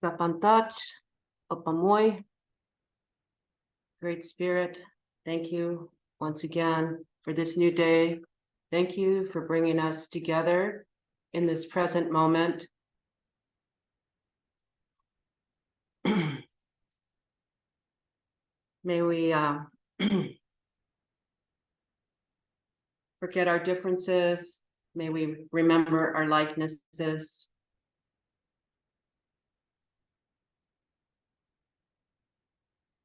Sapantach, Opamoy, Great Spirit, thank you once again for this new day. Thank you for bringing us together in this present moment. May we forget our differences. May we remember our likenesses.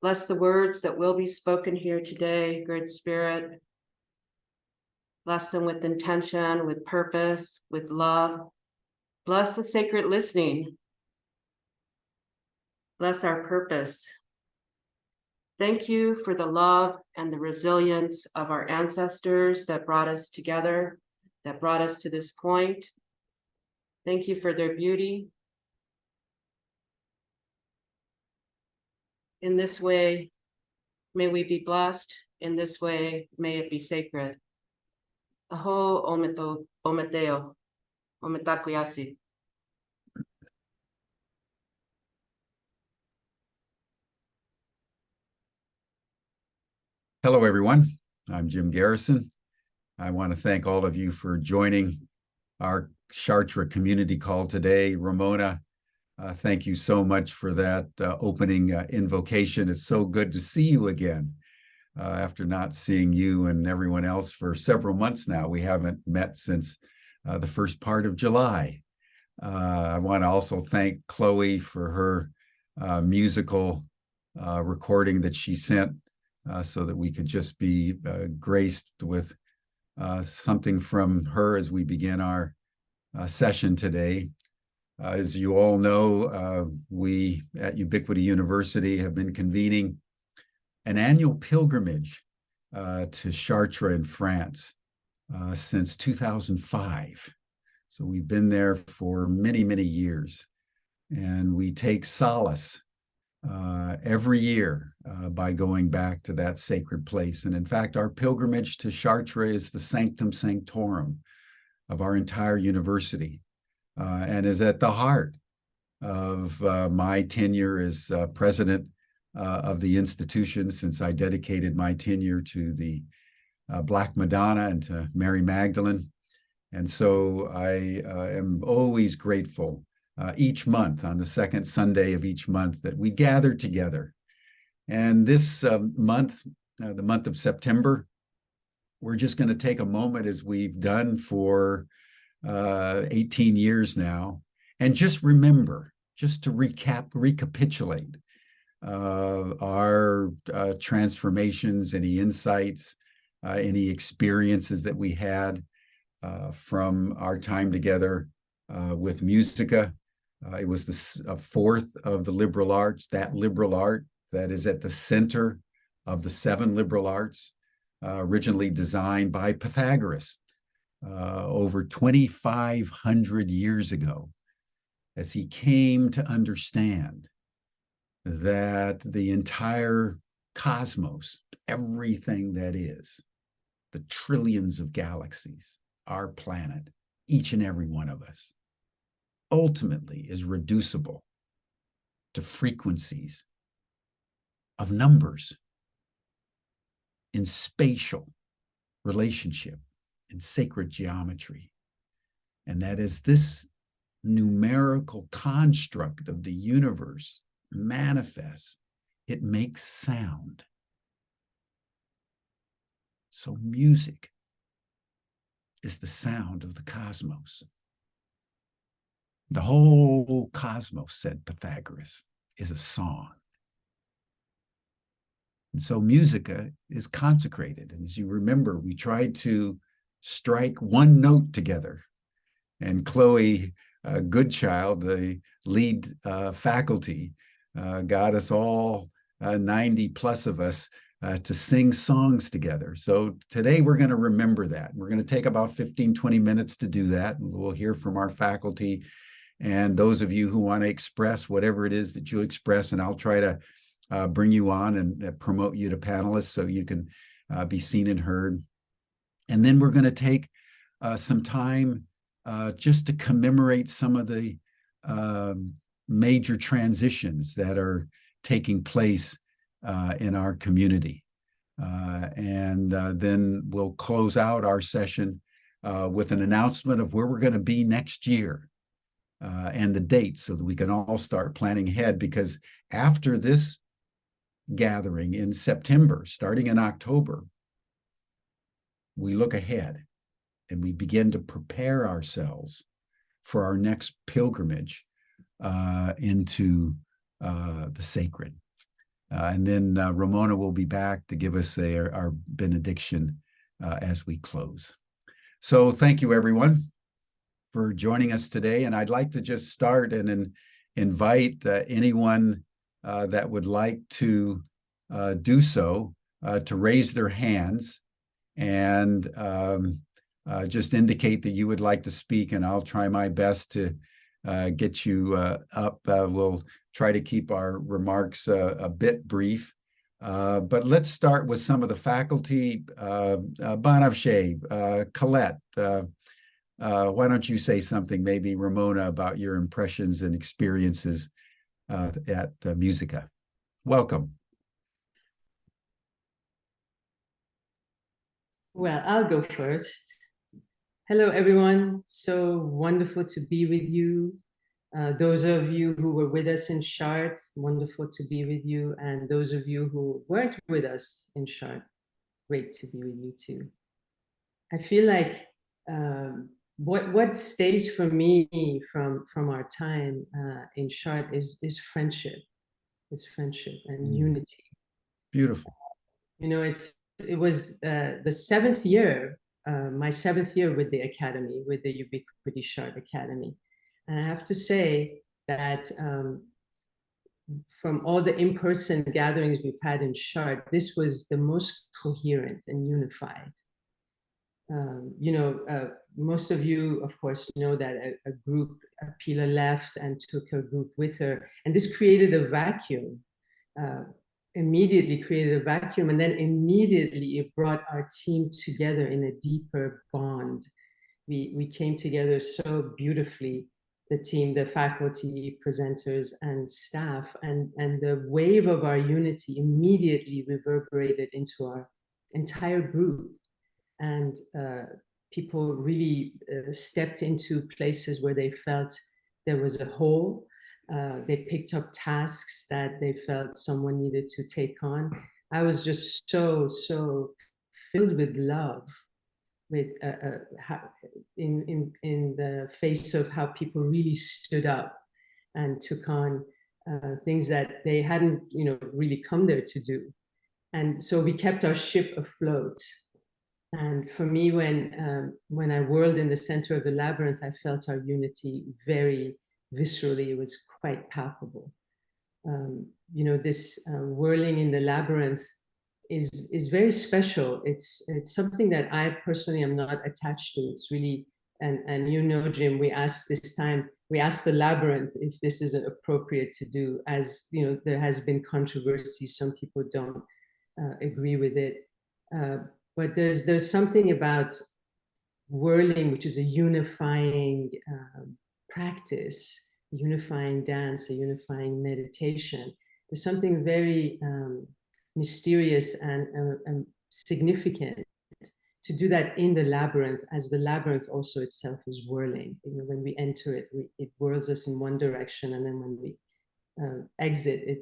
Bless the words that will be spoken here today, Great Spirit. Bless them with intention, with purpose, with love. Bless the sacred listening. Bless our purpose. Thank you for the love and the resilience of our ancestors that brought us together, that brought us to this point. Thank you for their beauty. In this way, may we be blessed. In this way, may it be sacred. Aho ometo, ometeo, ometakuyasi. Hello, everyone. I'm Jim Garrison. I want to thank all of you for joining our Chartres community call today. Ramona, thank you so much for that opening invocation. It's so good to see you again after not seeing you and everyone else for several months now. We haven't met since the first part of July. I want to also thank Chloe for her musical recording that she sent so that we could just be graced with something from her as we begin our session today. As you all know, we at Ubiquity University have been convening an annual pilgrimage to Chartres in France since 2005. So we've been there for many, many years, and we take solace every year by going back to that sacred place. And in fact, our pilgrimage to Chartres is the sanctum sanctorum of our entire university and is at the heart of my tenure as president of the institution, since I dedicated my tenure to the Black Madonna and to Mary Magdalene. And so I am always grateful each month, on the second Sunday of each month, that we gather together. And this month, the month of September, we're just going to take a moment, as we've done for 18 years now, and just remember, just to recapitulate our transformations, any insights, any experiences that we had from our time together with Musica. It was the fourth of the liberal arts, that liberal art that is at the center of the 7 liberal arts, originally designed by Pythagoras over 2,500 years ago, as he came to understand that the entire cosmos, everything that is, the trillions of galaxies, our planet, each and every one of us, ultimately is reducible to frequencies of numbers in spatial relationship and sacred geometry. And that is this numerical construct of the universe manifests, it makes sound. So music is the sound of the cosmos. The whole cosmos, said Pythagoras, is a song. And so Musica is consecrated. And as you remember, we tried to strike one note together. And Chloe Goodchild, the lead faculty, got us all, 90 plus of us, to sing songs together. So today we're going to remember that. We're going to take about 15, 20 minutes to do that. And we'll hear from our faculty and those of you who want to express whatever it is that you express. And I'll try to bring you on and promote you to panelists so you can be seen and heard. And then we're going to take some time just to commemorate some of the major transitions that are taking place in our community. And then we'll close out our session with an announcement of where we're going to be next year and the dates, so that we can all start planning ahead. Because after this gathering in September, starting in October, we look ahead and we begin to prepare ourselves for our next pilgrimage into the sacred. And then Ramona will be back to give us our benediction as we close. So thank you, everyone, for joining us today. And I'd like to just start and invite anyone that would like to do so to raise their hands and just indicate that you would like to speak, and I'll try my best to get you up. We'll try to keep our remarks a bit brief, but let's start with some of the faculty. Banavshe, Colette, why don't you say something, maybe Ramona, about your impressions and experiences at Musica? Welcome. Well, I'll go first. Hello, everyone. So wonderful to be with you. Those of you who were with us in Chartres, wonderful to be with you. And those of you who weren't with us in Chartres, great to be with you too. I feel like what stays for me from our time in Chartres is friendship. It's friendship and unity. Beautiful. You know, it was the seventh year, my seventh year with the Academy, with the Ubiquity Chartres Academy. And I have to say that from all the in-person gatherings we've had in Chartres, this was the most coherent and unified. You know, most of you, of course, know that a group, Pila left and took her group with her. And this created a vacuum, immediately created a vacuum. And then immediately it brought our team together in a deeper bond. We came together so beautifully, the team, the faculty, presenters, and staff. And the wave of our unity immediately reverberated into our entire group. And people really stepped into places where they felt there was a hole. They picked up tasks that they felt someone needed to take on. I was just so filled with love, with in the face of how people really stood up and took on things that they hadn't, you know, really come there to do. And so we kept our ship afloat. And for me, when I whirled in the center of the labyrinth, I felt our unity very viscerally. It was quite palpable. You know, this whirling in the labyrinth is very special. It's something that I personally am not attached to. It's really, and you know, Jim, we asked the labyrinth if this is appropriate to do. As you know, there has been controversy. Some people don't agree with it. But there's something about whirling, which is a unifying practice, a unifying dance, a unifying meditation. There's something very mysterious and significant to do that in the labyrinth, as the labyrinth also itself is whirling. You know, when we enter it, it whirls us in one direction, and then when we exit it,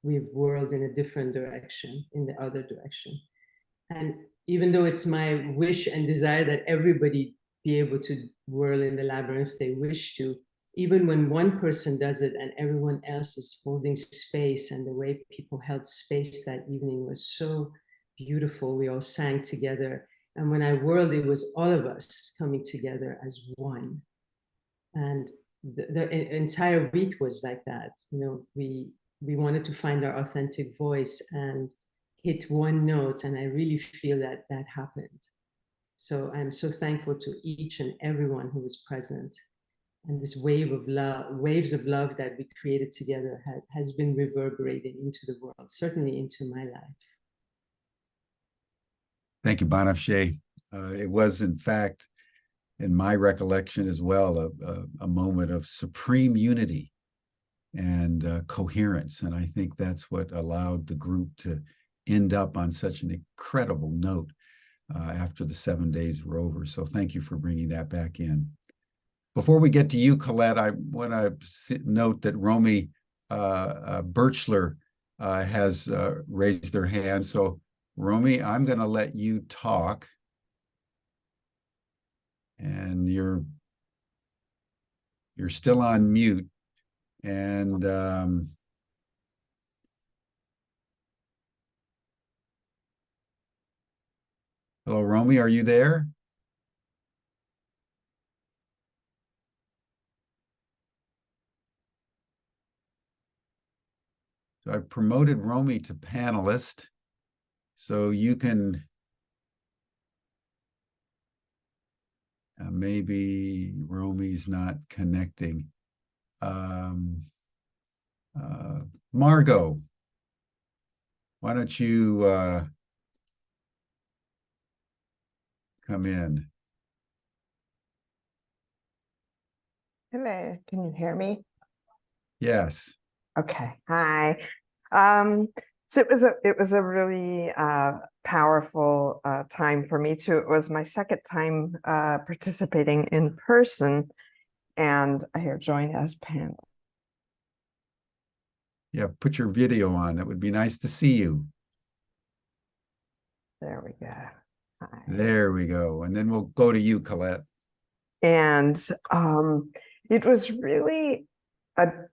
we've whirled in a different direction, in the other direction. And even though it's my wish and desire that everybody be able to whirl in the labyrinth if they wish to, even when one person does it and everyone else is holding space, and the way people held space that evening was so beautiful. We all sang together. And when I whirled, it was all of us coming together as one. And the entire week was like that. You know, we wanted to find our authentic voice and hit one note, and I really feel that that happened. So I'm so thankful to each and everyone who was present. And this wave of love, waves of love that we created together has been reverberating into the world, certainly into my life. Thank you, Banavshe. It was, in fact, in my recollection as well, a moment of supreme unity and coherence. And I think that's what allowed the group to end up on such an incredible note after the 7 days were over. So thank you for bringing that back in. Before we get to you, Colette, I want to note that Romy Birchler has raised their hand. So Romy, I'm going to let you talk. And you're still on mute. And hello, Romy, are you there? So I've promoted Romy to panelist, so you can maybe Romy's not connecting. Margot, why don't you come in? Hello, can you hear me? Yes. Okay, hi. So it was a really powerful time for me too. It was my second time participating in person, and I have joined as panel. Yeah, put your video on. It would be nice to see you. There we go. Hi. There we go. And then we'll go to you, Colette. And it was really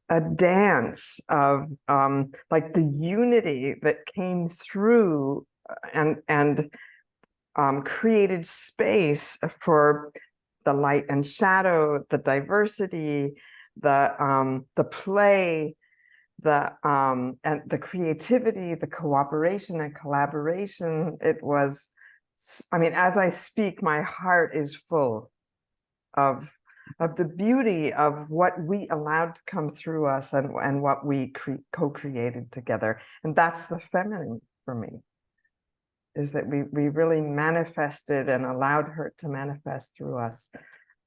a dance of like the unity that came through and created space for the light and shadow, the diversity, the play, and the creativity, the cooperation and collaboration. It was, I mean, as I speak, my heart is full of the beauty of what we allowed to come through us and what we co-created together. And that's the feminine for me, is that we really manifested and allowed her to manifest through us,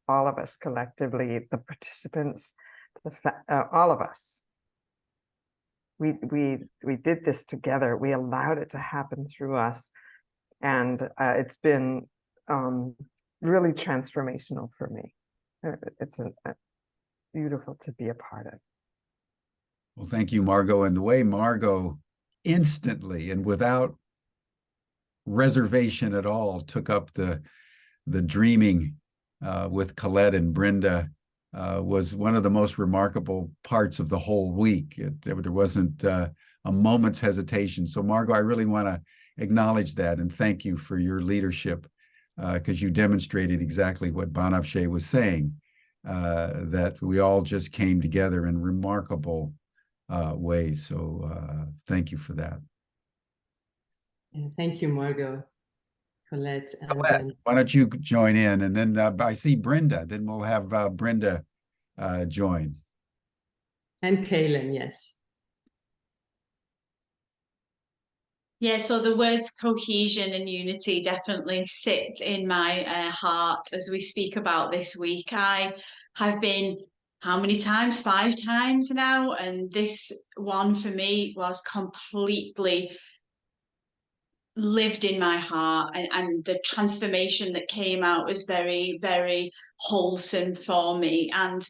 all of us collectively, the participants, all of us. We did this together. We allowed it to happen through us. And it's been really transformational for me. It's beautiful to be a part of. Well, thank you, Margot. And the way Margot instantly and without reservation at all took up the dreaming with Colette and Brenda was one of the most remarkable parts of the whole week. There wasn't a moment's hesitation. So Margot, I really want to acknowledge that and thank you for your leadership, because you demonstrated exactly what Banafsheh was saying, that we all just came together in remarkable ways. So thank you for that. Yeah, thank you, Margot, Colette. Colette, why don't you join in? And then I see Brenda. Then we'll have Brenda join. And Kaylin, yes. Yeah, so the words cohesion and unity definitely sit in my heart as we speak about this week. I have been, how many times? 5 times now. And this one for me was completely lived in my heart, and the transformation that came out was very, very wholesome for me. And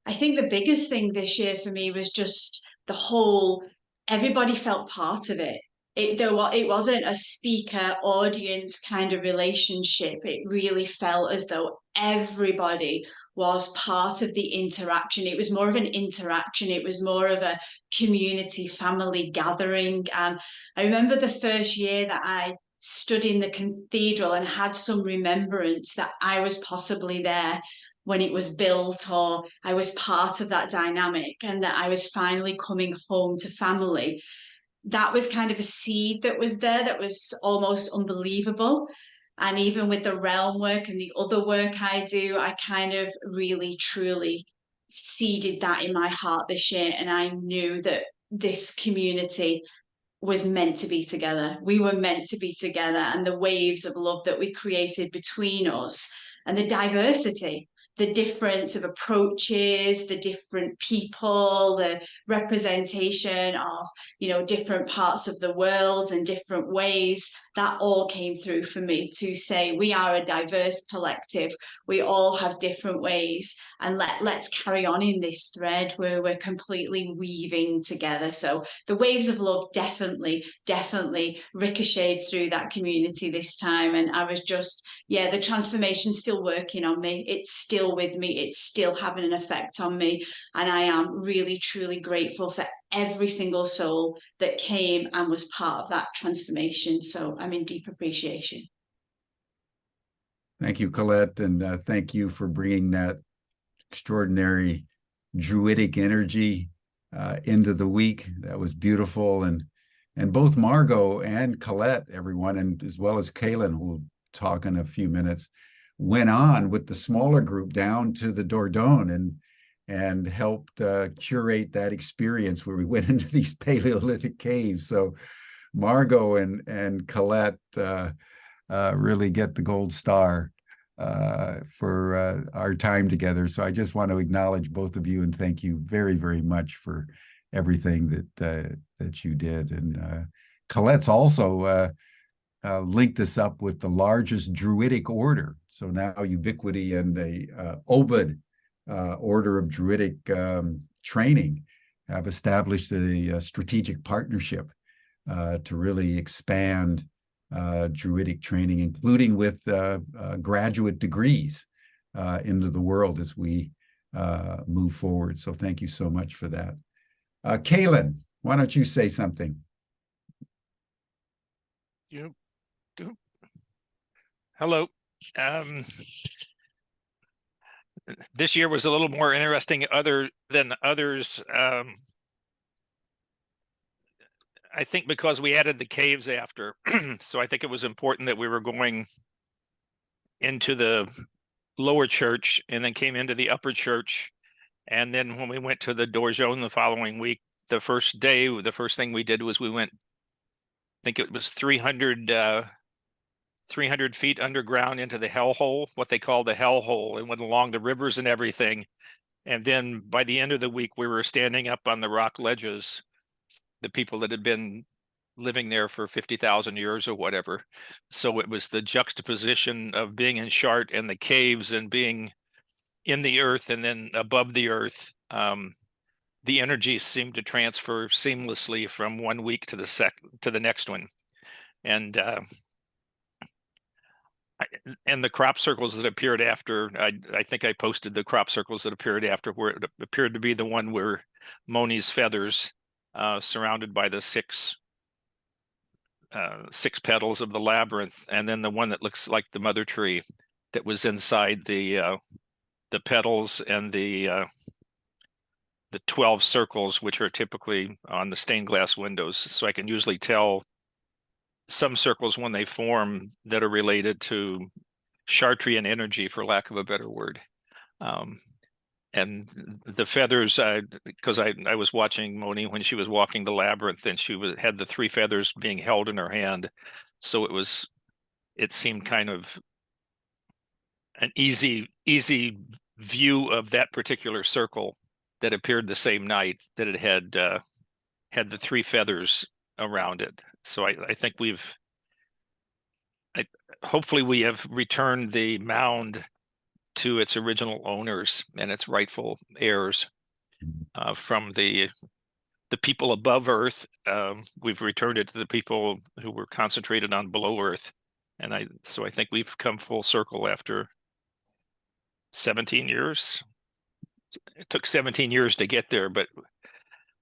I think the biggest thing this year for me was just the whole, everybody felt part of it. It wasn't a speaker audience kind of relationship. It really felt as though everybody was part of the interaction. It was more of an interaction. It was more of a community family gathering. And I remember the first year that I stood in the cathedral and had some remembrance that I was possibly there when it was built, or I was part of that dynamic, and that I was finally coming home to family. That was kind of a seed that was there that was almost unbelievable. And even with the realm work and the other work I do, I kind of really, truly seeded that in my heart this year. And I knew that this community was meant to be together. We were meant to be together, and the waves of love that we created between us and the diversity the difference of approaches, the different people, the representation of, you know, different parts of the world and different ways, that all came through for me to say we are a diverse collective. We all have different ways, and let's carry on in this thread where we're completely weaving together. So the waves of love definitely ricocheted through that community this time. And I was just, yeah, the transformation's still working on me. It's still with me. It's still having an effect on me. And I am really, truly grateful for every single soul that came and was part of that transformation. So I'm in deep appreciation. Thank you, Colette, and thank you for bringing that extraordinary druidic energy into the week. That was beautiful, and both Margot and Colette, everyone, and as well as Kaylin, who will talk in a few minutes, went on with the smaller group down to the Dordogne and helped curate that experience where we went into these Paleolithic caves. So Margot and Colette really get the gold star for our time together. So I just want to acknowledge both of you and thank you very, very much for everything that you did. And Colette's also linked us up with the largest druidic order. So now Ubiquity and the Obid Order of Druidic Training have established a strategic partnership to really expand Druidic training, including with graduate degrees into the world as we move forward. So thank you so much for that. Kaylin, why don't you say something? Hello. This year was a little more interesting than others. I think because we added the caves after, so I think it was important that we were going into the lower church and then came into the upper church. And then when we went to the Dordogne the following week, the first day, the first thing we did was we went, I think it was 300 feet underground into the hellhole, what they call the hellhole, and went along the rivers and everything. And then by the end of the week, we were standing up on the rock ledges, the people that had been living there for 50,000 years or whatever. So it was the juxtaposition of being in Chartres and the caves and being in the earth and then above the earth. The energy seemed to transfer seamlessly from one week to the next one. And the crop circles that appeared after, I think I posted the crop circles that appeared after, where it appeared to be the one where Moni's feathers, surrounded by the six petals of the labyrinth, and then the one that looks like the mother tree that was inside the petals and the 12 circles, which are typically on the stained glass windows. So I can usually tell some circles when they form that are related to Chartrean energy, for lack of a better word. And the feathers, because I was watching Moni when she was walking the labyrinth, and she had the 3 feathers being held in her hand. So it seemed kind of an easy view of that particular circle that appeared the same night that it had the 3 feathers around it. So I think hopefully we have returned the mound to its original owners and its rightful heirs, from the people above Earth. We've returned it to the people who were concentrated on below Earth, and so I think we've come full circle after 17 years. It took 17 years to get there, but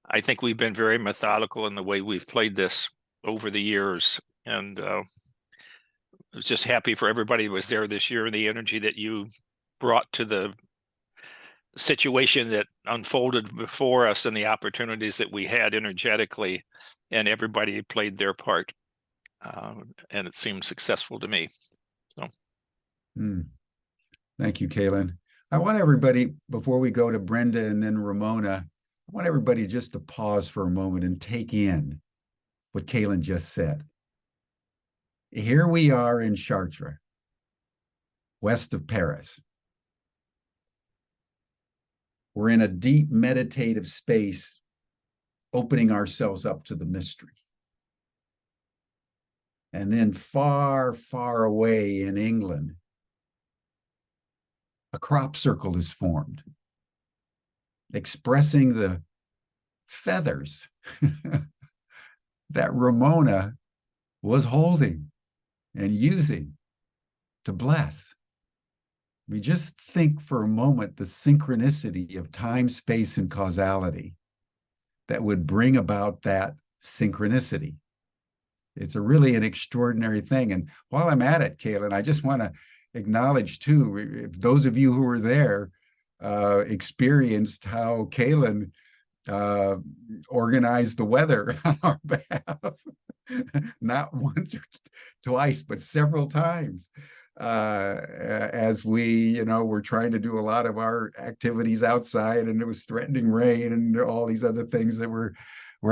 I think we've been very methodical in the way we've played this over the years, and I was just happy for everybody who was there this year, and the energy that you brought to the situation that unfolded before us and the opportunities that we had energetically, and everybody played their part, and it seemed successful to me. So Thank you, Kaylin. I want everybody, before we go to Brenda and then Ramona, I want everybody just to pause for a moment and take in what Kaylin just said. Here we are in Chartres, west of Paris. we're in a deep meditative space, opening ourselves up to the mystery. And then far, far away in England, a crop circle is formed, expressing the feathers that Ramona was holding and using to bless. We just think for a moment the synchronicity of time, space, and causality that would bring about that synchronicity. It's really an extraordinary thing. And while I'm at it, Kaylin, I just want to acknowledge too, if those of you who were there experienced how Kaylin organized the weather on our behalf, not once or twice, but several times, as we, were trying to do a lot of our activities outside, and it was threatening rain and all these other things that were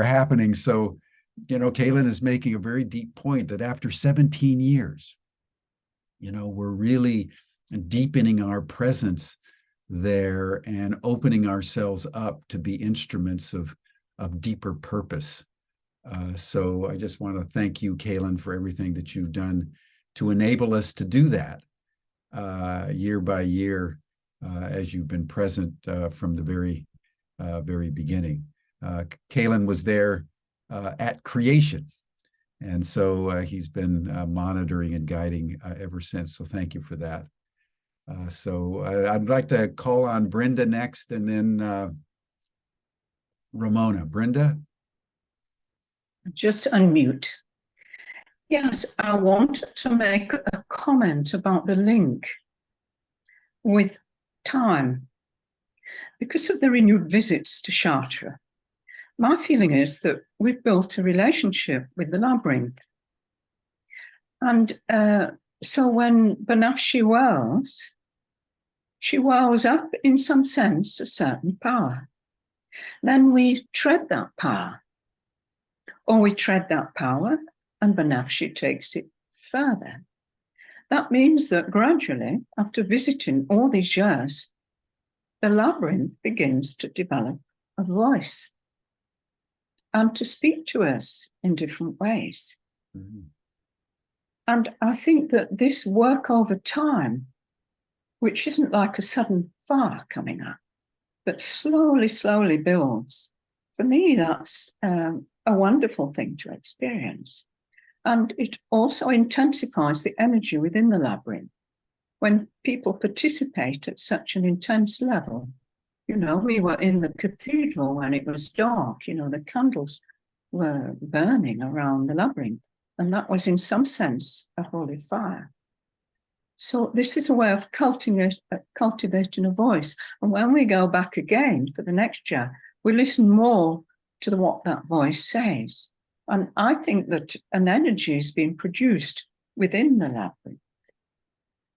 happening. So, Kaylin is making a very deep point that after 17 years, we're really deepening our presence there and opening ourselves up to be instruments of deeper purpose. So I just want to thank you, Kaylin, for everything that you've done to enable us to do that year by year as you've been present from the very beginning. Kaylin was there at creation. And so he's been monitoring and guiding ever since. So thank you for that. So I'd like to call on Brenda next, and then Ramona. Brenda? Just unmute. Yes, I want to make a comment about the link with time. Because of the renewed visits to Chartres, my feeling is that we've built a relationship with the labyrinth. And so when Banafshi whirls, she whirls up, in some sense, a certain power. Then we tread that power, or we tread that power, and Banafshi takes it further. That means that gradually, after visiting all these years, the labyrinth begins to develop a voice and to speak to us in different ways. Mm-hmm. And I think that this work over time, which isn't like a sudden fire coming up, but slowly, slowly builds, for me, that's a wonderful thing to experience. And it also intensifies the energy within the labyrinth. When people participate at such an intense level, we were in the cathedral when it was dark, the candles were burning around the labyrinth, and that was in some sense a holy fire. So this is a way of cultivating a voice. And when we go back again for the next year, we listen more to what that voice says. And I think that an energy is being produced within the labyrinth,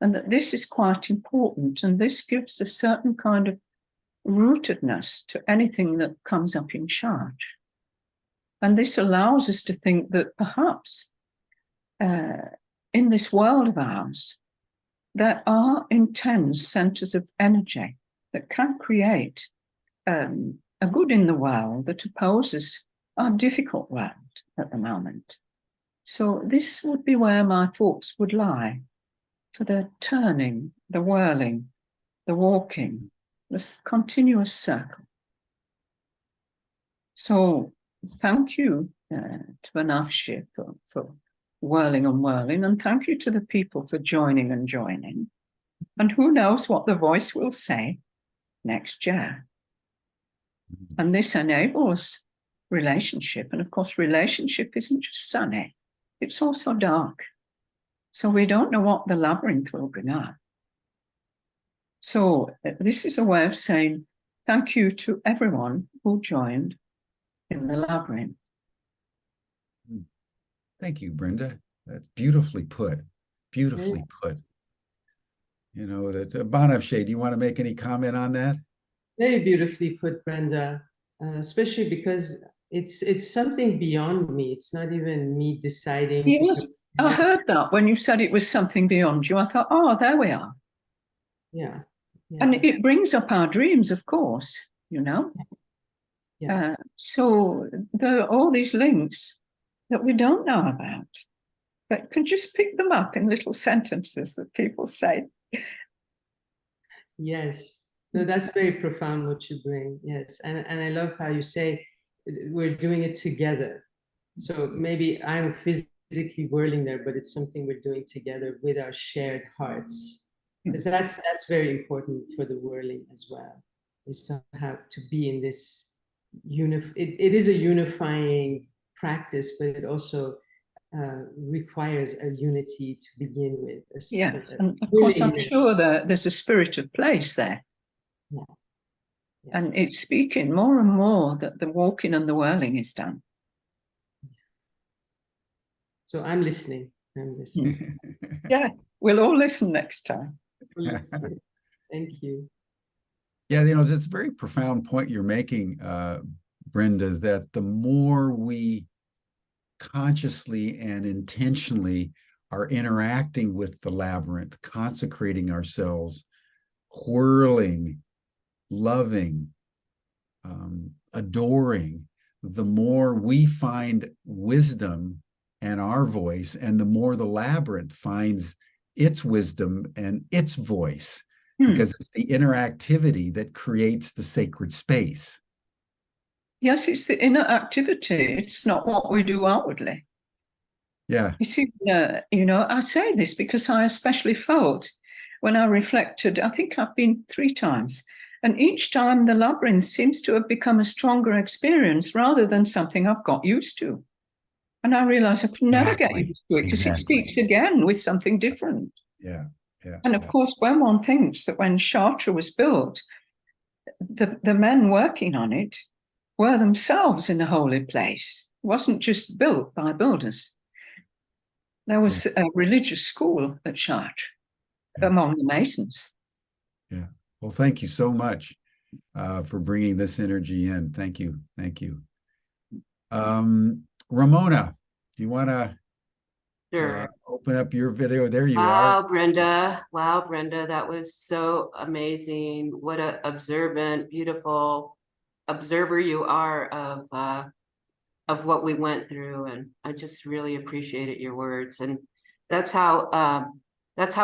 and that this is quite important. And this gives a certain kind of rootedness to anything that comes up in Chartres. And this allows us to think that perhaps in this world of ours, there are intense centers of energy that can create a good in the world that opposes our difficult world at the moment. So this would be where my thoughts would lie, for the turning, the whirling, the walking, this continuous circle. So thank you to Banafshi for whirling and whirling, and thank you to the people for joining and joining. And who knows what the voice will say next year. And this enables relationship. And of course, relationship isn't just sunny, it's also dark. So we don't know what the labyrinth will bring up. So this is a way of saying thank you to everyone who joined in the labyrinth. Thank you, Brenda. That's beautifully put. Beautifully put. That Banafshi, do you want to make any comment on that? Very beautifully put, Brenda. Especially because it's something beyond me. It's not even me deciding. Yes, I heard that when you said it was something beyond you. I thought, oh, there we are. Yeah. Yeah. And it brings up our dreams, of course, you know. Yeah. So there are all these links that we don't know about, but can just pick them up in little sentences that people say. Yes. No, that's very profound what you bring. Yes. And I love how you say we're doing it together. So maybe I'm physically whirling there, but it's something we're doing together with our shared hearts. Because that's very important for the whirling as well, is to have to be in this it is a unifying practice, but it also requires a unity to begin with. Yeah, and of course, I'm sure that there's a spirit of place there. Yeah. Yeah. And it's speaking more and more that the walking and the whirling is done. So I'm listening. I'm listening. Yeah, we'll all listen next time. Thank you. Yeah, you know, that's a very profound point you're making, Brenda, that the more we consciously and intentionally are interacting with the labyrinth, consecrating ourselves, whirling, loving, adoring, the more we find wisdom and our voice, and the more the labyrinth finds its wisdom and its voice, because it's the interactivity that creates the sacred space. Yes, it's the inner activity. It's not what we do outwardly. Yeah. You see, you know, I say this because I especially felt when I reflected, I think I've been 3 times, and each time the labyrinth seems to have become a stronger experience rather than something I've got used to. And I realized I could never get used to it because it speaks again with something different. Yeah. Yeah. And of course, when one thinks that when Chartres was built, the men working on it were themselves in a holy place. It wasn't just built by builders. There was a religious school at Chartres among the Masons. Yeah. Well, thank you so much for bringing this energy in. Thank you. Thank you. Ramona, do you want to open up your video? There you are. Wow, Brenda, that was so amazing. What a observant, beautiful observer you are of what we went through, and I just really appreciated your words. And that's how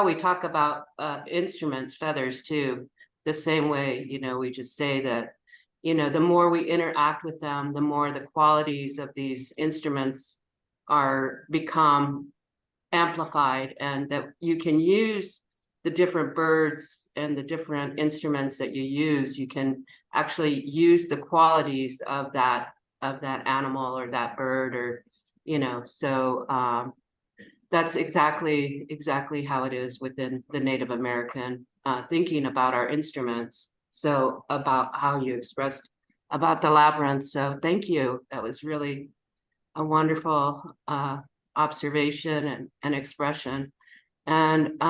we talk about instruments, feathers too. The same way, you know, we just say that, you know, the more we interact with them, the more the qualities of these instruments become amplified, and that you can use the different birds and the different instruments that you use. You can actually use the qualities of that animal or that bird, or, you know, so that's exactly how it is within the Native American thinking about our instruments. So about how you expressed about the labyrinth. So thank you. That was really a wonderful observation and expression. And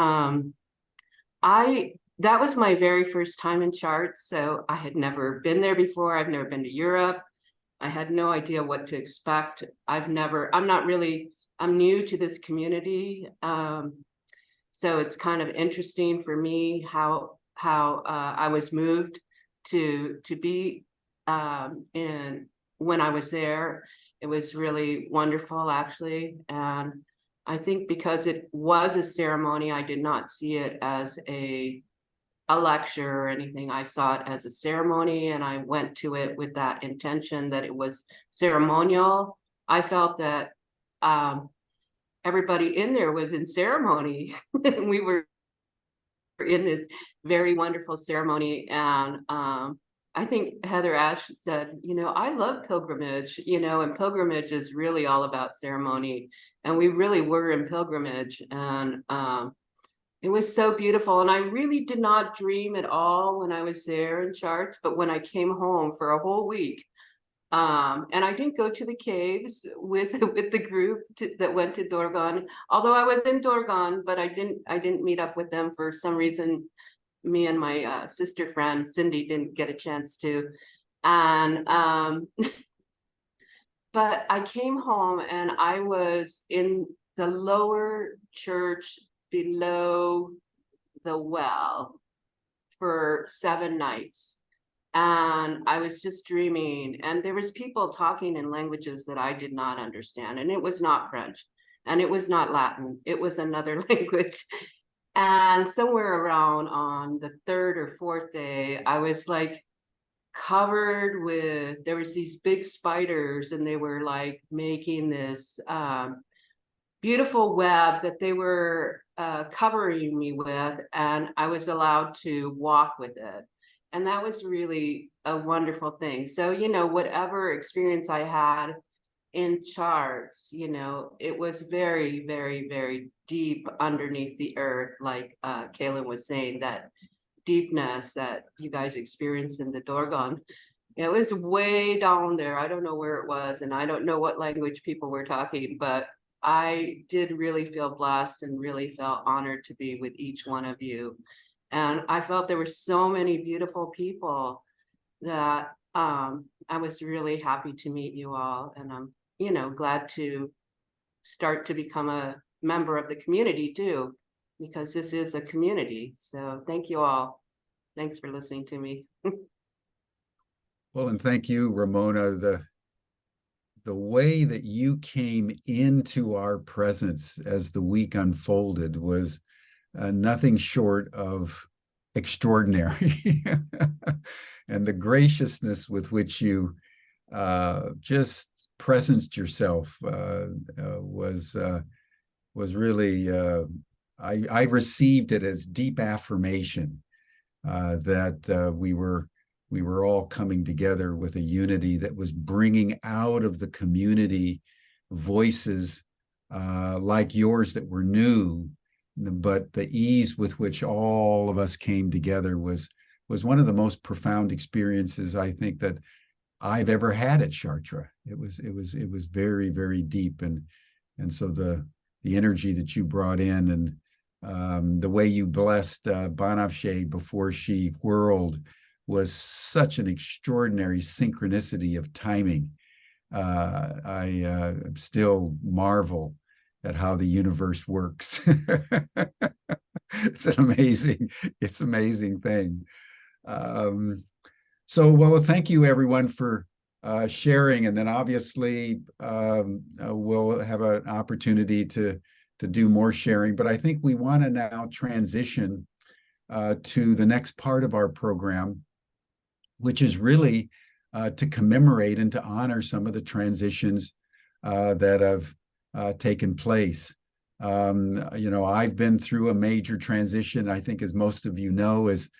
that was my very first time in Chartres. So I had never been there before. I've never been to Europe. I had no idea what to expect. I'm new to this community. So it's kind of interesting for me how I was moved to be in when I was there. It was really wonderful, actually. And I think because it was a ceremony, I did not see it as a lecture or anything. I saw it as a ceremony, and I went to it with that intention that it was ceremonial. I felt that everybody in there was in ceremony. We were in this very wonderful ceremony. And I think Heather Ash said, you know, I love pilgrimage, you know, and pilgrimage is really all about ceremony. And we really were in pilgrimage. And it was so beautiful. And I really did not dream at all when I was there in Chartres, but when I came home for a whole week, and I didn't go to the caves with the group that went to Dorgon, although I was in Dorgon, but I didn't meet up with them for some reason. Me and my sister friend Cindy didn't get a chance to. And but I came home and I was in the lower church below the well for 7 nights. And I was just dreaming, and there was people talking in languages that I did not understand, and it was not French, and it was not Latin, it was another language. And somewhere around on the 3rd or 4th day, I was like covered with, there was these big spiders, and they were like making this beautiful web that they were covering me with, and I was allowed to walk with it. And that was really a wonderful thing. So, you know, whatever experience I had in Chartres, you know, it was very, very, very deep underneath the earth, like Kaylin was saying, that deepness that you guys experienced in the Dorgon. It was way down there. I don't know where it was, and I don't know what language people were talking, but I did really feel blessed and really felt honored to be with each one of you. And I felt there were so many beautiful people that I was really happy to meet you all. And I'm, you know, glad to start to become a member of the community too, because this is a community. So thank you all. Thanks for listening to me. Well, and thank you, Ramona. The way that you came into our presence as the week unfolded was nothing short of extraordinary. And the graciousness with which you just presenced yourself was really, I received it as deep affirmation that we were all coming together with a unity that was bringing out of the community voices like yours that were new, but the ease with which all of us came together was one of the most profound experiences I think that I've ever had at Chartres. It was very, very deep, and so the energy that you brought in, and the way you blessed Banafsheh before she whirled was such an extraordinary synchronicity of timing. I still marvel at how the universe works. It's an amazing thing. So, well, thank you everyone for sharing, and then obviously we'll have an opportunity to do more sharing, but I think we want to now transition to the next part of our program, which is really to commemorate and to honor some of the transitions that have taken place. You know, I've been through a major transition, I think, as most of you know, as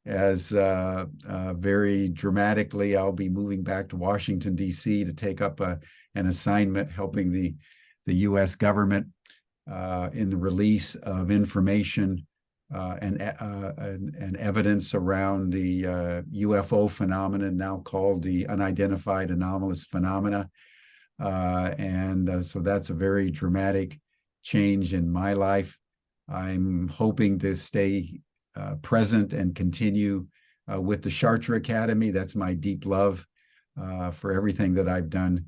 very dramatically, I'll be moving back to Washington, D.C. to take up an assignment helping the U.S. government in the release of information and evidence around the UFO phenomenon, now called the Unidentified Anomalous Phenomena. So that's a very dramatic change in my life. I'm hoping to stay present and continue with the Chartres Academy. That's my deep love for everything that I've done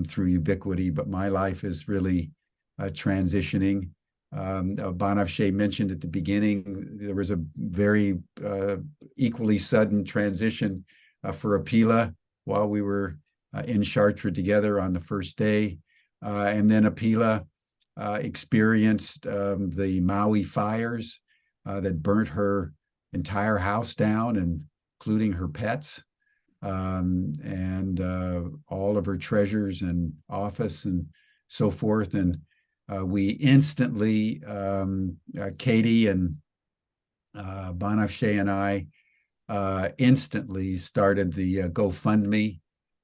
through Ubiquity, but my life is really transitioning. Banafsheh mentioned at the beginning, there was a very equally sudden transition for Apila while we were in Chartres together on the first day. And then Apila experienced the Maui fires that burnt her entire house down, including her pets, and all of her treasures and office and so forth. And we instantly, Katie and Banafsheh and I instantly started the GoFundMe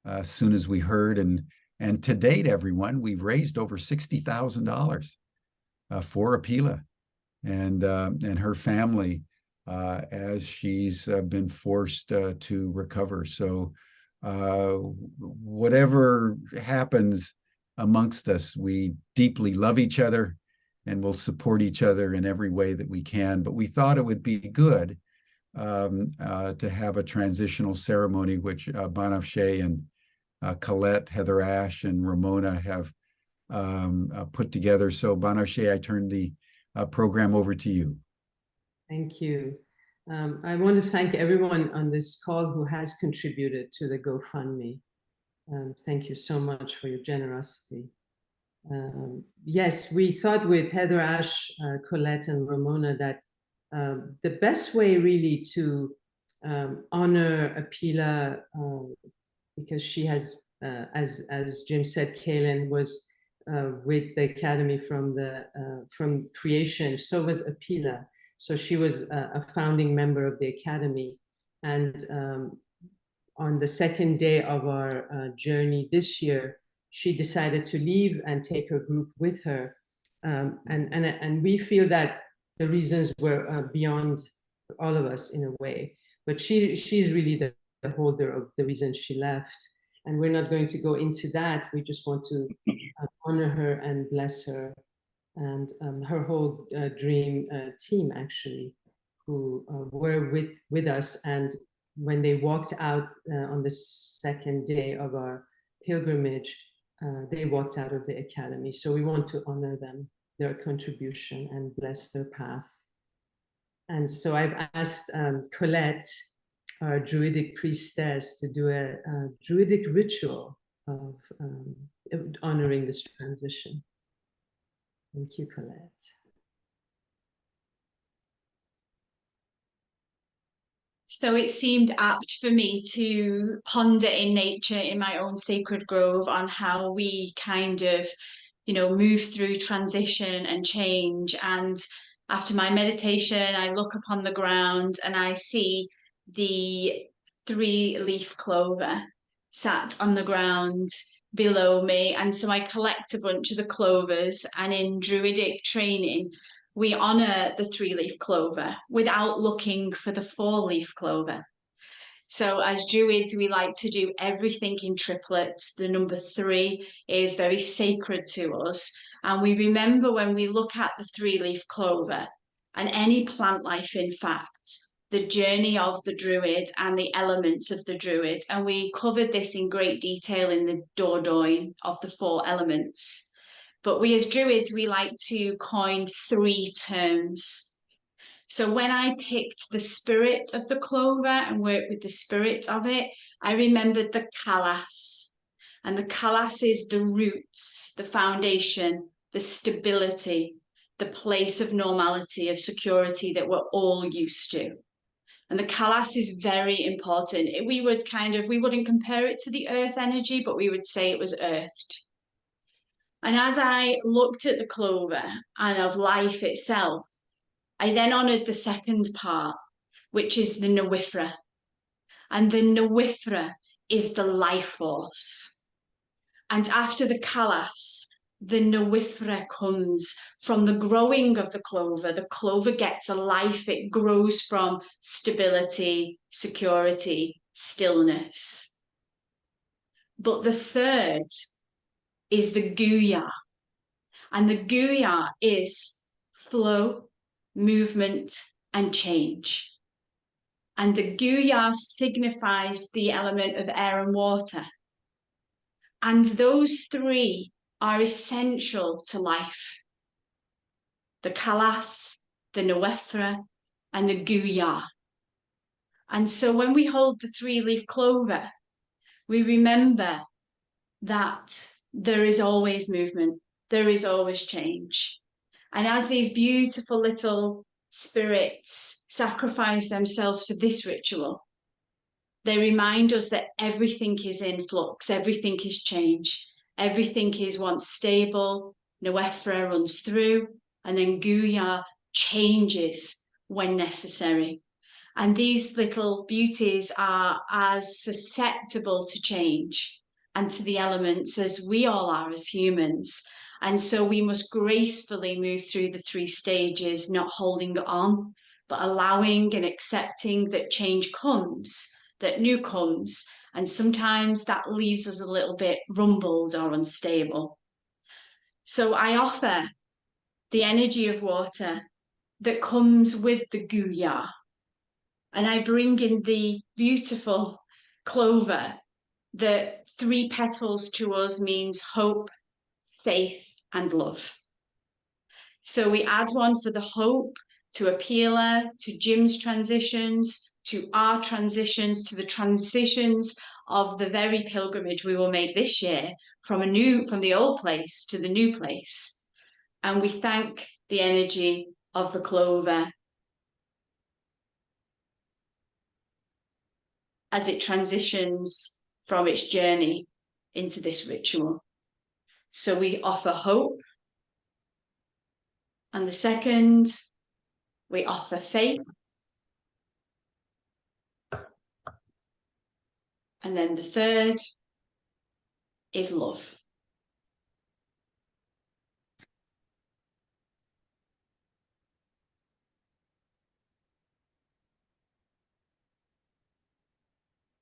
as soon as we heard. And to date, everyone, we've raised over $60,000 for Apila and her family as she's been forced to recover. So whatever happens amongst us, we deeply love each other and will support each other in every way that we can. But we thought it would be good to have a transitional ceremony, which Banafsheh and Colette, Heather Ash, and Ramona have put together. So Banafsheh, I turn the program over to you. Thank you. I want to thank everyone on this call who has contributed to the GoFundMe. Thank you so much for your generosity. Yes, we thought with Heather, Ash, Colette, and Ramona that the best way really to honor Apila, because she has, as Jim said, Kaylin was with the Academy from creation. So was Apila. So she was a founding member of the Academy. And on the second day of our journey this year, she decided to leave and take her group with her. And we feel that the reasons were beyond all of us in a way. But she's really the holder of the reason she left. And we're not going to go into that. We just want to honor her and bless her and her whole dream team, actually, who were with us. And when they walked out on the second day of our pilgrimage, they walked out of the Academy. So we want to honor them, their contribution, and bless their path. And so I've asked Colette, our Druidic priestess, to do a Druidic ritual of honoring this transition. Thank you, Colette. So it seemed apt for me to ponder in nature in my own sacred grove on how we kind of, move through transition and change. And after my meditation, I look upon the ground and I see the 3-leaf clover sat on the ground below me. And so I collect a bunch of the clovers, and in Druidic training, we honor the 3-leaf clover without looking for the 4-leaf clover. So as Druids, we like to do everything in triplets. The number 3 is very sacred to us. And we remember when we look at the 3-leaf clover and any plant life, in fact, the journey of the Druid and the elements of the Druid. And we covered this in great detail in the Dordogne of the 4 elements. But we as Druids, we like to coin 3 terms. So when I picked the spirit of the clover and worked with the spirit of it, I remembered the kalas. And the kalas is the roots, the foundation, the stability, the place of normality, of security that we're all used to. And the kalas is very important. We wouldn't compare it to the earth energy, but we would say it was earthed. And as I looked at the clover and of life itself, I then honoured the second part, which is the Nawifra. And the Nawifra is the life force. And after the Kalas, the Nawifra comes from the growing of the clover. The clover gets a life. It grows from stability, security, stillness. But the third is the Guya. And the Guya is flow, movement, and change. And the Guya signifies the element of air and water. And those 3 are essential to life. The Kalas, the Nawifra, and the Guya. And so when we hold the 3-leaf clover, we remember that there is always movement, there is always change. And as these beautiful little spirits sacrifice themselves for this ritual, they remind us that everything is in flux, everything is change, everything is once stable, Nawifra runs through, and then Guya changes when necessary. And these little beauties are as susceptible to change and to the elements as we all are as humans. And so we must gracefully move through the 3 stages, not holding on, but allowing and accepting that change comes, that new comes, and sometimes that leaves us a little bit rumbled or unstable. So I offer the energy of water that comes with the Guya, and I bring in the beautiful clover that 3 petals to us means hope, faith, and love. So we add one for the hope, to Apila, to Jim's transitions, to our transitions, to the transitions of the very pilgrimage we will make this year from the old place to the new place. And we thank the energy of the clover as it transitions from its journey into this ritual. So we offer hope. And the second, we offer faith. And then the third is love.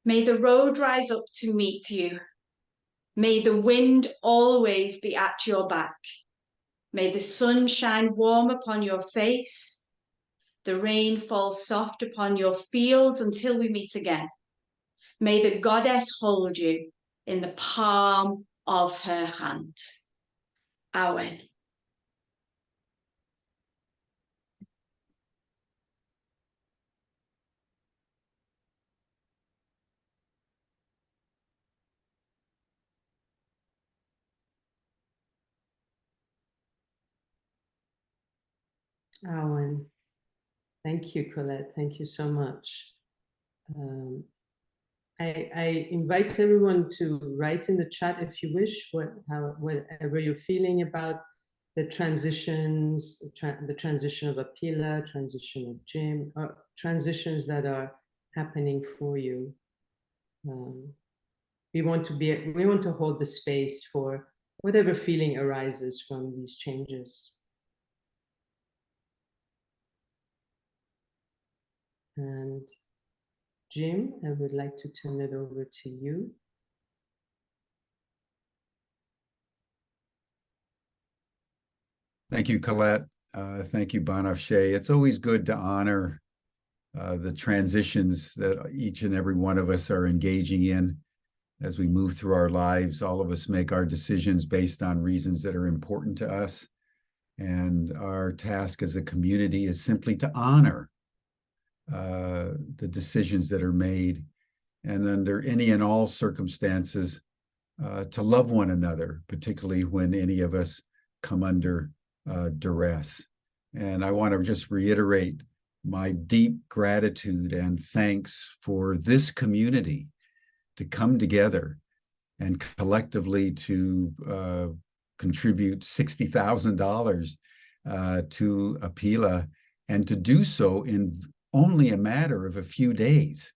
May the road rise up to meet you. May the wind always be at your back. May the sun shine warm upon your face. The rain fall soft upon your fields until we meet again. May the goddess hold you in the palm of her hand. Awen. Awen. Thank you, Colette. Thank you so much. I invite everyone to write in the chat if you wish, whatever you're feeling about the transitions, the transition of Apila, transition of Jim, or transitions that are happening for you. We want to hold the space for whatever feeling arises from these changes. And Jim, I would like to turn it over to you. Thank you, Colette. Thank you, Banafshe. It's always good to honor the transitions that each and every one of us are engaging in as we move through our lives. All of us make our decisions based on reasons that are important to us. And our task as a community is simply to honor the decisions that are made, and under any and all circumstances, to love one another, particularly when any of us come under duress. And I want to just reiterate my deep gratitude and thanks for this community to come together and collectively to contribute $60,000 to Apila, and to do so in only a matter of a few days.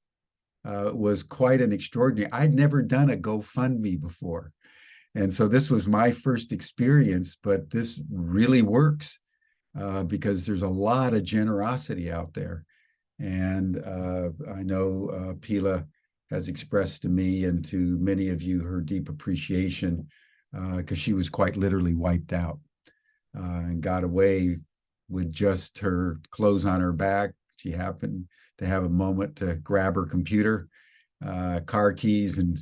Was quite an extraordinary. I'd never done a GoFundMe before. And so this was my first experience, but this really works because there's a lot of generosity out there. And I know Pila has expressed to me and to many of you her deep appreciation because she was quite literally wiped out and got away with just her clothes on her back. She happened to have a moment to grab her computer, car keys, and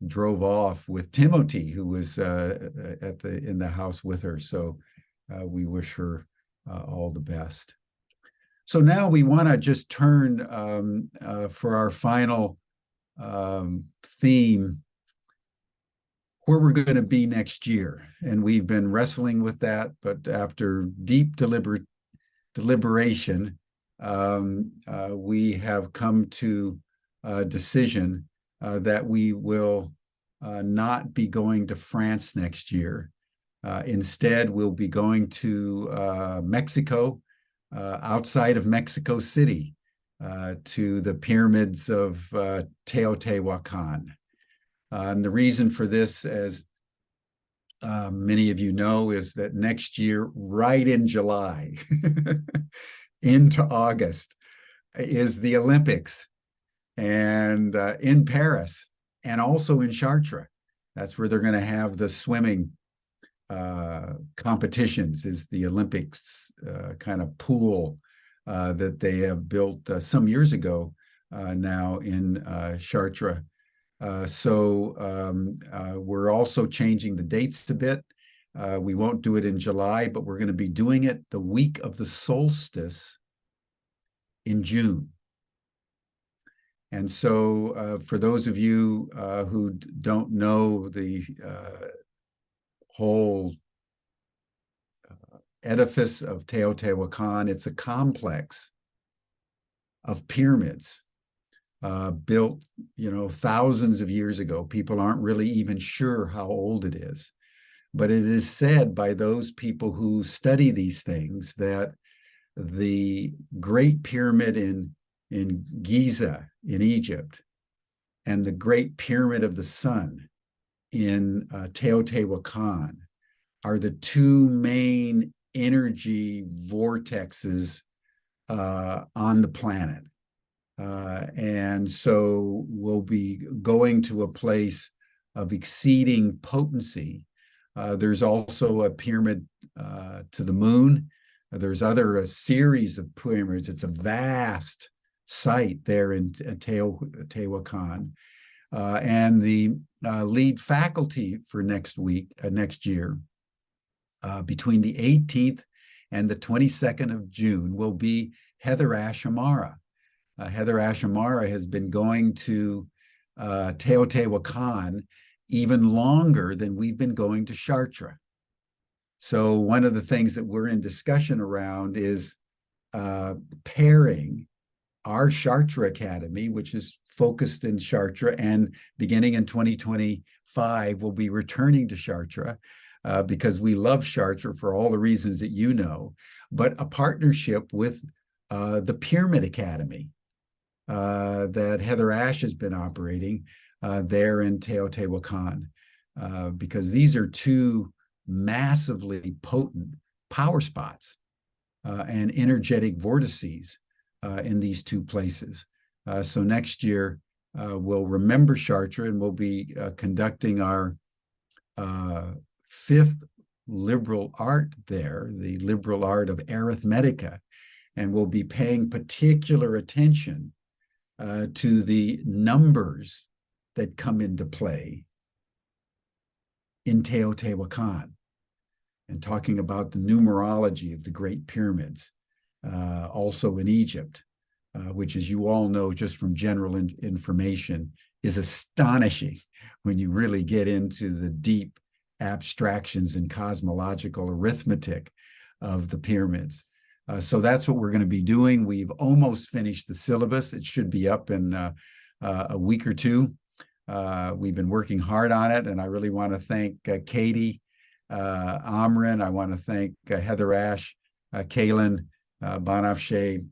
drove off with Timothy, who was in the house with her. So we wish her all the best. So now we want to just turn for our final theme, where we're going to be next year. And we've been wrestling with that, but after deep deliberation, we have come to a decision that we will not be going to France next year. Instead, we'll be going to Mexico, outside of Mexico City, to the pyramids of Teotihuacan. And the reason for this, as many of you know, is that next year, right in July, into August, is the Olympics, and in Paris, and also in Chartres. That's where they're going to have the swimming competitions, is the Olympics kind of pool that they have built some years ago now in Chartres. So we're also changing the dates a bit. We won't do it in July, but we're going to be doing it the week of the solstice in June. And so for those of you who don't know the whole edifice of Teotihuacan, it's a complex of pyramids built, thousands of years ago. People aren't really even sure how old it is. But it is said by those people who study these things that the Great Pyramid in Giza in Egypt and the Great Pyramid of the Sun in Teotihuacan are the two main energy vortexes on the planet. And so we'll be going to a place of exceeding potency. There's also a pyramid to the moon. There's a series of pyramids. It's a vast site there in Teotihuacan. And the lead faculty for next year, between the 18th and the 22nd of June, will be Heather Ashamara. Heather Ashamara has been going to Teotihuacan even longer than we've been going to Chartres. So one of the things that we're in discussion around is pairing our Chartres Academy, which is focused in Chartres, and beginning in 2025, we'll be returning to Chartres because we love Chartres for all the reasons that you know, but a partnership with the Pyramid Academy that Heather Ash has been operating there in Teotihuacan, because these are two massively potent power spots and energetic vortices in these two places. So next year, we'll remember Chartres, and we'll be conducting our fifth liberal art there, the liberal art of arithmetica, and we'll be paying particular attention to the numbers that come into play in Teotihuacan, and talking about the numerology of the Great Pyramids, also in Egypt, which, as you all know, just from general information, is astonishing when you really get into the deep abstractions and cosmological arithmetic of the pyramids. So that's what we're going to be doing. We've almost finished the syllabus. It should be up in a week or two. We've been working hard on it, and I really want to thank Katie, Amrin. I want to thank Heather Ash, Kaylin, Banafshe,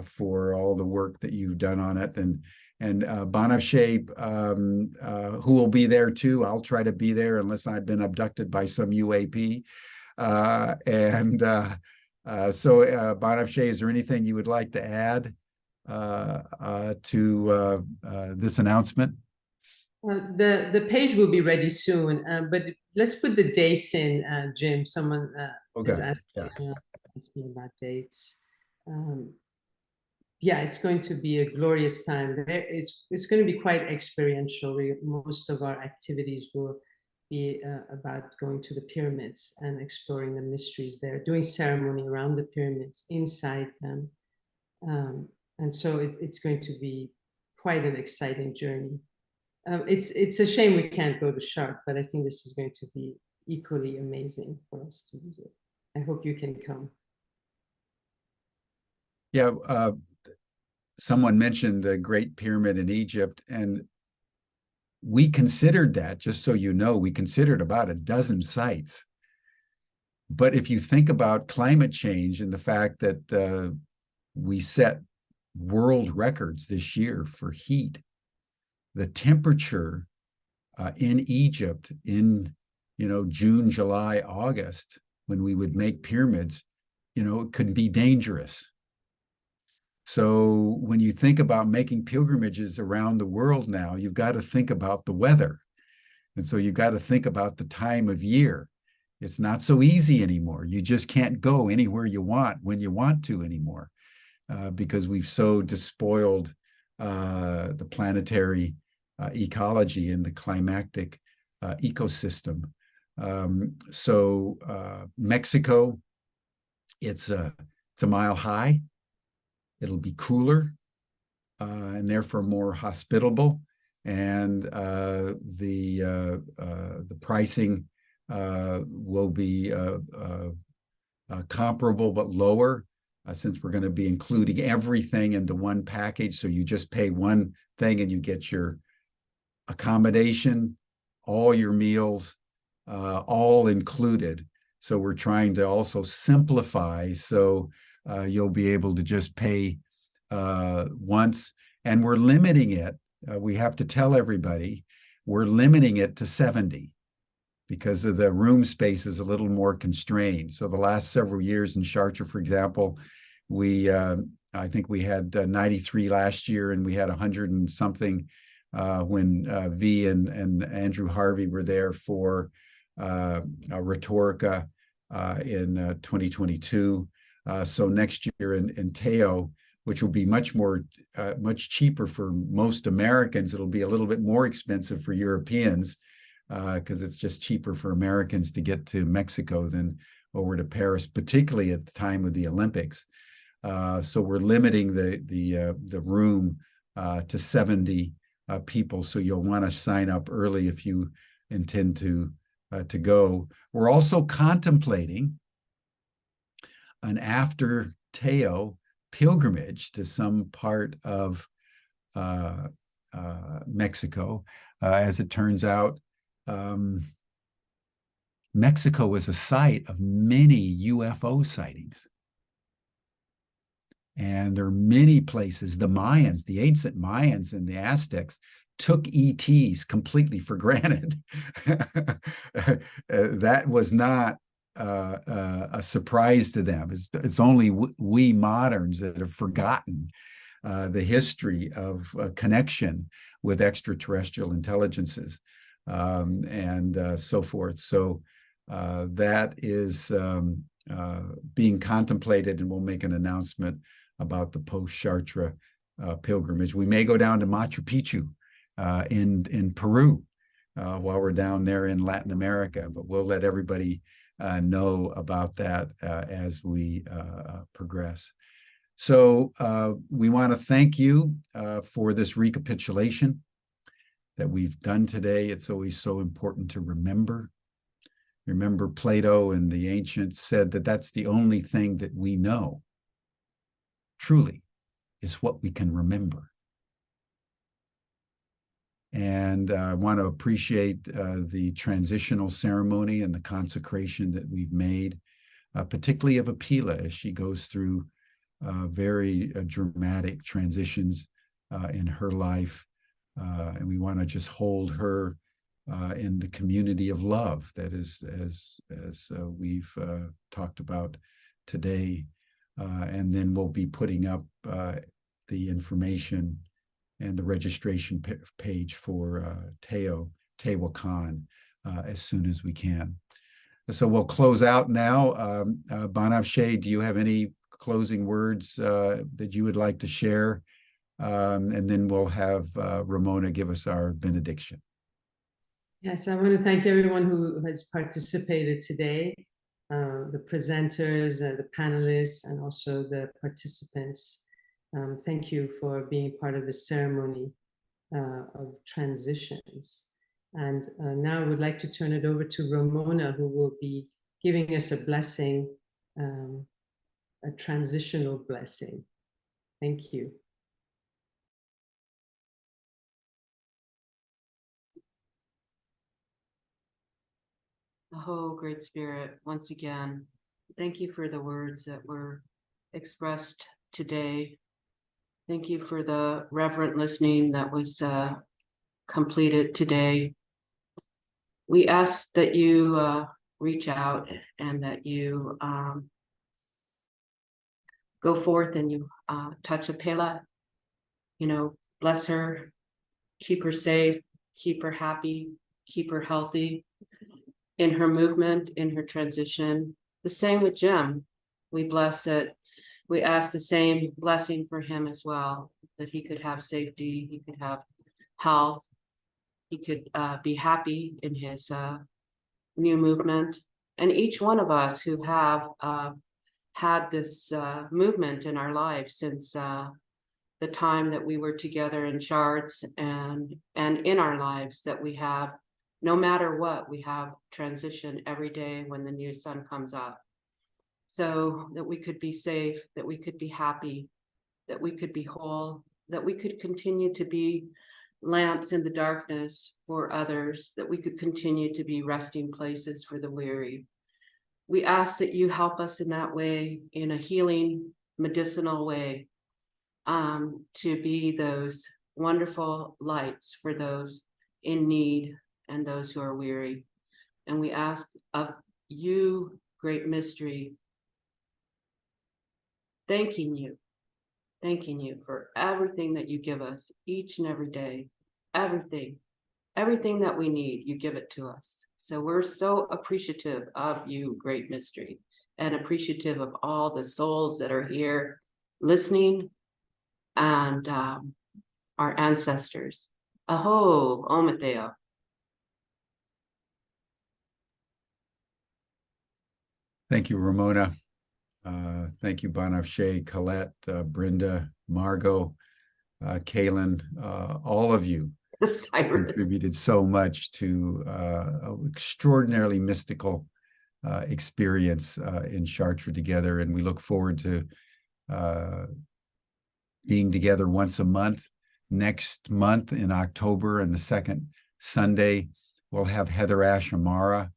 for all the work that you've done on it. And Banafshe, who will be there too. I'll try to be there unless I've been abducted by some UAP. So Banafshe, is there anything you would like to add to this announcement? The page will be ready soon, but let's put the dates in, Jim. Someone is asking about dates. Yeah, it's going to be a glorious time. It's going to be quite experiential. Most of our activities will be about going to the pyramids and exploring the mysteries there, doing ceremony around the pyramids, inside them. And so it's going to be quite an exciting journey. It's a shame we can't go to Chartres, but I think this is going to be equally amazing for us to visit. I hope you can come. Yeah, someone mentioned the Great Pyramid in Egypt, and we considered that, just so you know, we considered about a dozen sites. But if you think about climate change and the fact that we set world records this year for heat, the temperature in Egypt in, June, July, August, when we would make pyramids, it could be dangerous. So when you think about making pilgrimages around the world now, you've got to think about the weather. And so you've got to think about the time of year. It's not so easy anymore. You just can't go anywhere you want when you want to anymore, because we've so despoiled the planetary ecology and the climactic ecosystem. So Mexico, it's a mile high. It'll be cooler and therefore more hospitable. And the pricing will be comparable but lower, since we're going to be including everything into one package. So you just pay one thing and you get your accommodation, all your meals, all included. So we're trying to also simplify, so you'll be able to just pay once, and we're limiting it. We have to tell everybody we're limiting it to 70 because of the room space is a little more constrained. So the last several years in Chartres, for example, I think we had 93 last year, and we had 100 and something when V and Andrew Harvey were there for Rhetorica in 2022. So next year in Teo, which will be much cheaper for most Americans, it'll be a little bit more expensive for Europeans because it's just cheaper for Americans to get to Mexico than over to Paris, particularly at the time of the Olympics. So we're limiting the room to 70 people. So you'll want to sign up early if you intend to go. We're also contemplating an after Teo pilgrimage to some part of Mexico. As it turns out, Mexico is a site of many UFO sightings. And there are many places, the Mayans, the ancient Mayans and the Aztecs took ETs completely for granted. That was not a surprise to them. It's only we moderns that have forgotten the history of connection with extraterrestrial intelligences and so forth. So that is being contemplated, and we'll make an announcement about the post-Chartres pilgrimage. We may go down to Machu Picchu in Peru while we're down there in Latin America, but we'll let everybody know about that as we progress. So we want to thank you for this recapitulation that we've done today. It's always so important to remember. Remember, Plato and the ancients said that that's the only thing that we know, truly, is what we can remember. And I want to appreciate the transitional ceremony and the consecration that we've made, particularly of Apila as she goes through very dramatic transitions in her life. And we want to just hold her in the community of love that is, as we've talked about today. And then we'll be putting up the information and the registration page for Tehuacan as soon as we can. So we'll close out now. Banavshe, do you have any closing words that you would like to share? And then we'll have Ramona give us our benediction. Yes, I want to thank everyone who has participated today, the presenters, the panelists, and also the participants. Thank you for being part of the ceremony of transitions. And now I would like to turn it over to Ramona, who will be giving us a blessing, a transitional blessing. Thank you. Oh, Great Spirit, once again, thank you for the words that were expressed today. Thank you for the reverent listening that was completed today. We ask that you reach out and that you go forth and you touch Apila, bless her, keep her safe, keep her happy, keep her healthy in her movement, in her transition. The same with Jim. We bless it. We ask the same blessing for him as well, that he could have safety, he could have health, he could be happy in his new movement. And each one of us who have had this movement in our lives since the time that we were together in Chartres, and in our lives that we have, no matter what, we have transition every day when the new sun comes up. So that we could be safe, that we could be happy, that we could be whole, that we could continue to be lamps in the darkness for others, that we could continue to be resting places for the weary. We ask that you help us in that way, in a healing, medicinal way, to be those wonderful lights for those in need and those who are weary. And we ask of you, great mystery, thanking you for everything that you give us each and every day, everything that we need, you give it to us. So we're so appreciative of you, great mystery, and appreciative of all the souls that are here listening, and our ancestors. Aho, Omateo. Thank you, Ramona. Thank you, Banafshe, Colette, Brenda, Margot, Kaylin, all of you contributed so much to an extraordinarily mystical experience in Chartres together. And we look forward to being together once a month. Next month in October, and the second Sunday, we'll have Heather Ash Amara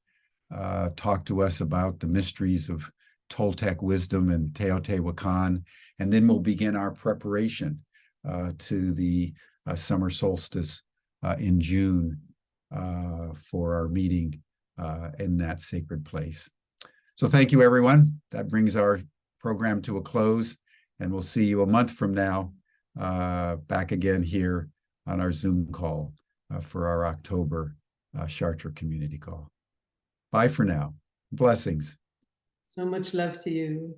talk to us about the mysteries of Toltec wisdom and Teotihuacan, and then we'll begin our preparation to the summer solstice in June for our meeting in that sacred place. So thank you, everyone. That brings our program to a close, and we'll see you a month from now back again here on our Zoom call for our October Chartres Community Call. Bye for now. Blessings. So much love to you.